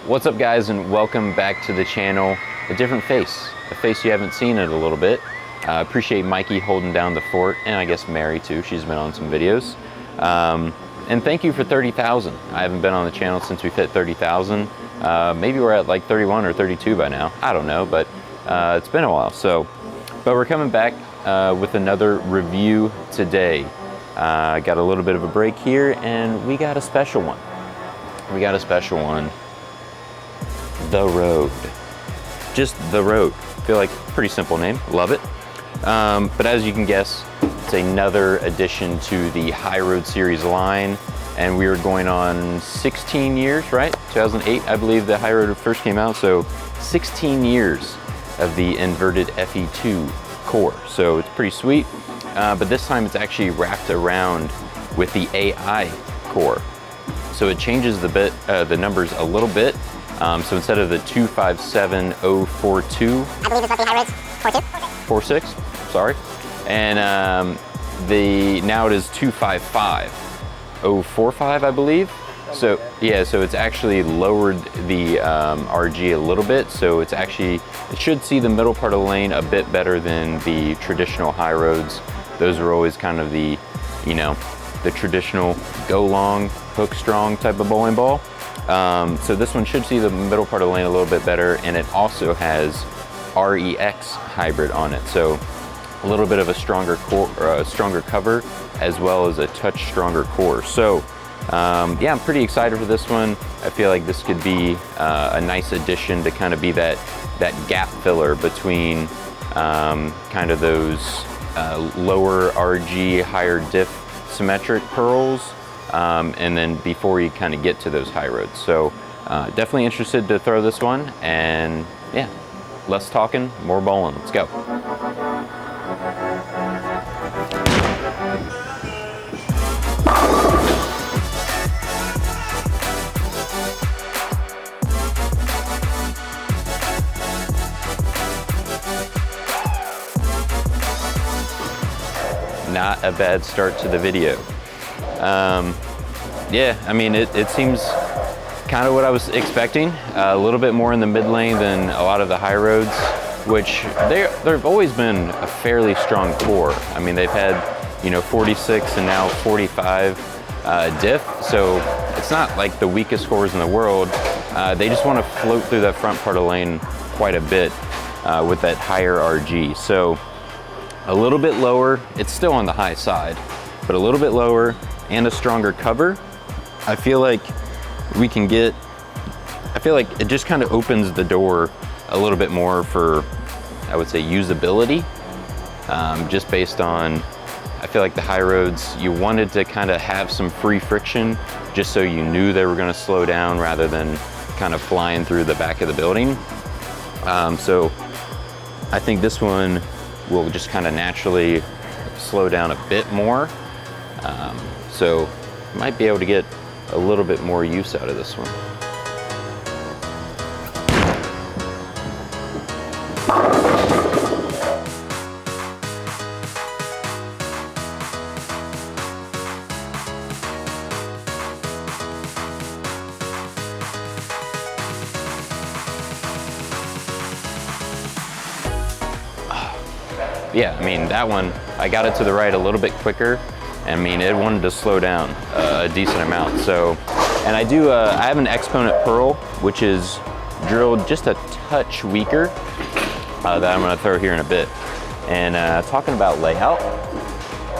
What's up guys, and welcome back to the channel. A different face, a face you haven't seen in a little bit. Appreciate Mikey holding down the fort, and I guess Mary too, she's been on some videos. And thank you for 30,000. I haven't been on the channel since we've hit 30,000. Maybe we're at like 31 or 32 by now, I don't know, but it's been a while. But we're coming back with another review today. Got a little bit of a break here, and we got a special one. The Road. Just The Road. I feel like pretty simple name, love it. But as you can guess, it's another addition to the High Road series line, and we are going on 16 years, right? 2008, I believe the High Road first came out, so 16 years of the inverted FE2 core. So it's pretty sweet, but this time it's actually wrapped around with the AI core. So it changes the numbers a little bit. So instead of the 257042, I believe it's what the High Road's 46, sorry. And now it is 255045, I believe. So yeah, so it's actually lowered the RG a little bit. So it should see the middle part of the lane a bit better than the traditional High Roads. Those are always kind of the, the traditional go long, hook strong type of bowling ball. So this one should see the middle part of the lane a little bit better, and it also has REX hybrid on it. So a little bit of a stronger core, stronger cover, as well as a touch stronger core. So yeah, I'm pretty excited for this one. I feel like this could be a nice addition to kind of be that gap filler between kind of those lower RG, higher diff symmetric pearls, and then before you kind of get to those High Roads. So definitely interested to throw this one, and yeah, less talking, more bowling. Let's go. Not a bad start to the video. Yeah, I mean, it seems kind of what I was expecting. A little bit more in the mid lane than a lot of the High Roads, which they've always been a fairly strong core. I mean, they've had 46 and now 45 diff, so it's not like the weakest cores in the world. They just want to float through that front part of the lane quite a bit with that higher RG. So a little bit lower, it's still on the high side, but a little bit lower and a stronger cover. I feel like it just kind of opens the door a little bit more for, I would say, usability. Just based on, I feel like the High Roads, you wanted to kind of have some free friction just so you knew they were going to slow down rather than kind of flying through the back of the building. So I think this one will just kind of naturally slow down a bit more. So might be able to get a little bit more use out of this one. Yeah, I mean, that one, I got it to the right a little bit quicker. I mean, it wanted to slow down a decent amount. So, and I have an Exponent Pearl, which is drilled just a touch weaker, that I'm gonna throw here in a bit. And talking about layout,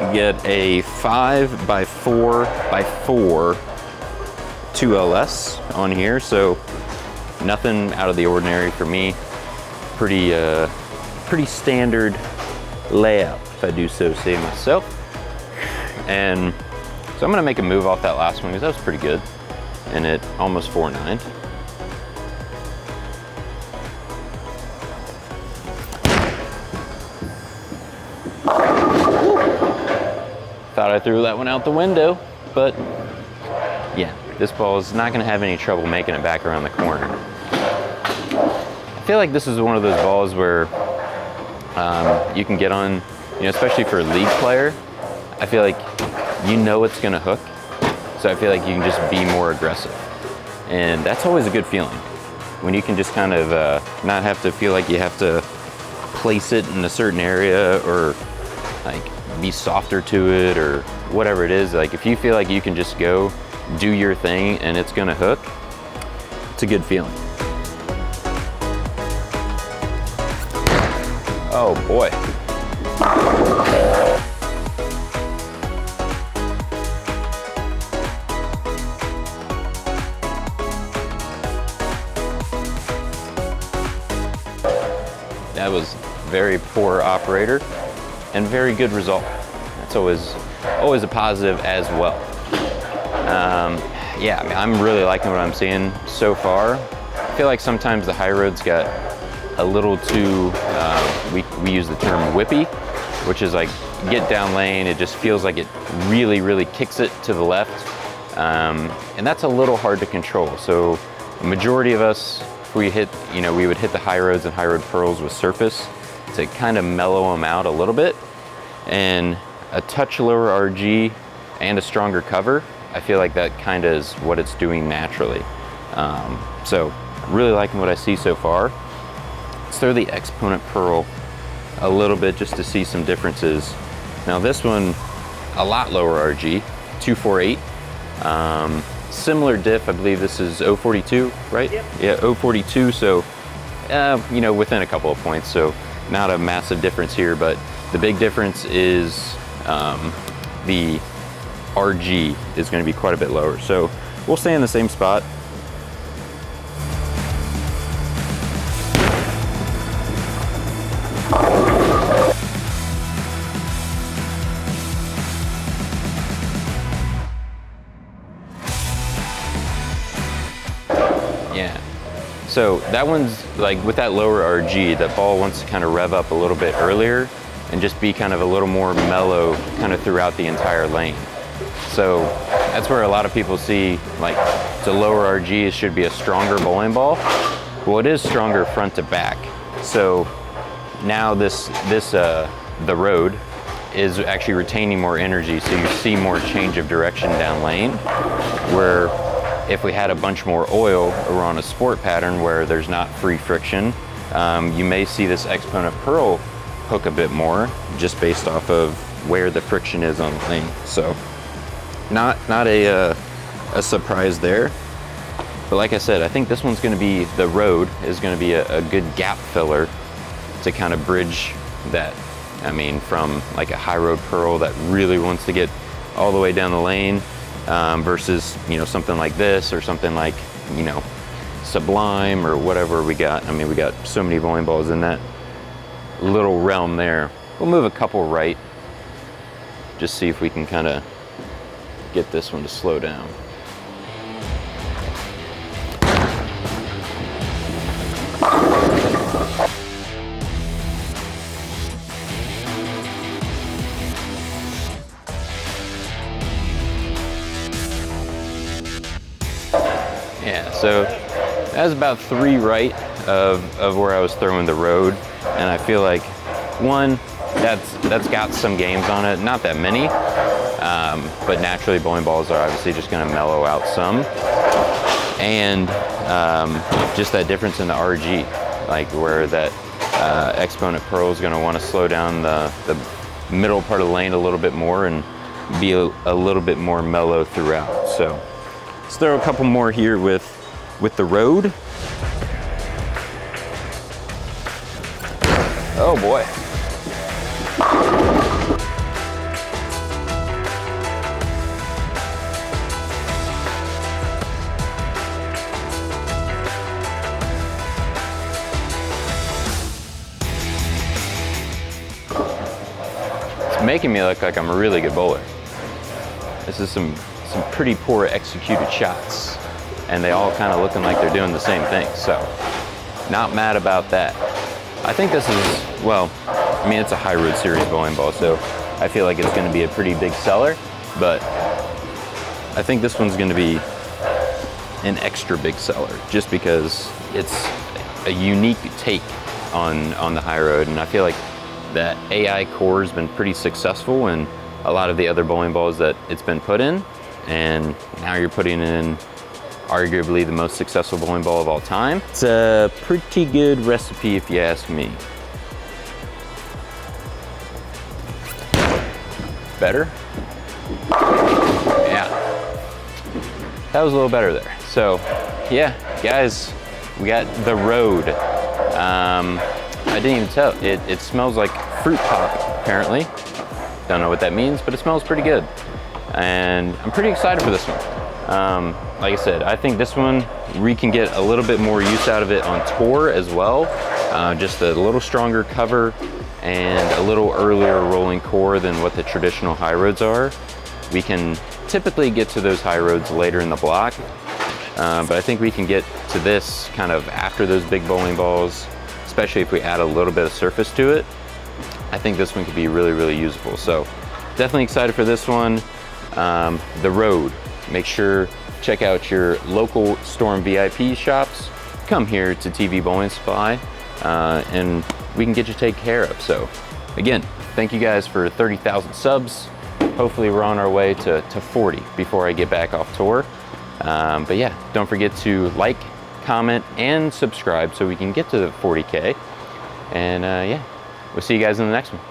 you get a 5x4x4 2LS on here. So nothing out of the ordinary for me. Pretty standard layout, if I do so say myself. And so I'm gonna make a move off that last one because that was pretty good, and it almost 4.9. Thought I threw that one out the window, but yeah, this ball is not gonna have any trouble making it back around the corner. I feel like this is one of those balls where you can get on, especially for a league player. I feel like it's gonna hook, so I feel like you can just be more aggressive. And that's always a good feeling when you can just kind of not have to feel like you have to place it in a certain area or like be softer to it or whatever it is. Like if you feel like you can just go do your thing and it's gonna hook, it's a good feeling. Oh boy. That was very poor operator and very good result. That's always a positive as well. Yeah, I mean, I'm really liking what I'm seeing so far. I feel like sometimes the high roads got a little too, we use the term whippy, which is like get down lane, it just feels like it really kicks it to the left. And that's a little hard to control. So the majority of us, if we hit, we would hit the high roads and high road pearls with surface to kind of mellow them out a little bit. And a touch lower RG and a stronger cover, I feel like that kind of is what it's doing naturally. So really liking what I see so far. Let's throw the exponent pearl a little bit just to see some differences. Now this one, a lot lower RG, 248. Similar diff, I believe this is 042, right? Yep. Yeah, 042, so, within a couple of points, so not a massive difference here, but the big difference is the RG is going to be quite a bit lower. So we'll stay in the same spot. Yeah, so that one's like with that lower RG, that ball wants to kind of rev up a little bit earlier and just be kind of a little more mellow kind of throughout the entire lane. So that's where a lot of people see like the lower RG, it should be a stronger bowling ball. Well, it is stronger front to back. So now the road is actually retaining more energy, so you see more change of direction down lane, where if we had a bunch more oil or on a sport pattern where there's not free friction, you may see this exponent pearl hook a bit more just based off of where the friction is on the lane. So not a surprise there. But like I said, I think this one's gonna be, the road is gonna be a good gap filler to kind of bridge that. I mean, from like a high road pearl that really wants to get all the way down the lane, versus, something like this or something like, Sublime or whatever we got. I mean, we got so many bowling balls in that little realm there. We'll move a couple right, just see if we can kind of get this one to slow down. Yeah, so that's about 3 right of where I was throwing the road, and I feel like one, that's got some games on it, not that many, but naturally bowling balls are obviously just going to mellow out some, and just that difference in the RG, like where that exponent pearl is going to want to slow down the middle part of the lane a little bit more and be a little bit more mellow throughout. So let's throw a couple more here with the road. Oh boy. It's making me look like I'm a really good bowler. This is some pretty poor executed shots, and they all kind of looking like they're doing the same thing. So not mad about that. I think this is, well, I mean, it's a high road series bowling ball, so I feel like it's going to be a pretty big seller, but I think this one's going to be an extra big seller just because it's a unique take on the high road. And I feel like that AI core has been pretty successful in a lot of the other bowling balls that it's been put in, and now you're putting in arguably the most successful bowling ball of all time. It's a pretty good recipe if you ask me. Better? Yeah, that was a little better there. So yeah, guys, we got the Road. I didn't even tell, it smells like fruit pop, apparently. Don't know what that means, but it smells pretty good. And I'm pretty excited for this one. Like I said, I think this one, we can get a little bit more use out of it on tour as well. Just a little stronger cover and a little earlier rolling core than what the traditional high roads are. We can typically get to those high roads later in the block, but I think we can get to this kind of after those big bowling balls, especially if we add a little bit of surface to it. I think this one could be really, really useful. So definitely excited for this one. The Road, make sure check out your local Storm VIP shops. Come here to TV Bowling Supply and we can get you taken care of. So again, thank you guys for 30,000 subs. Hopefully we're on our way to 40 before I get back off tour. But yeah, don't forget to like, comment, and subscribe so we can get to the 40K. And yeah, we'll see you guys in the next one.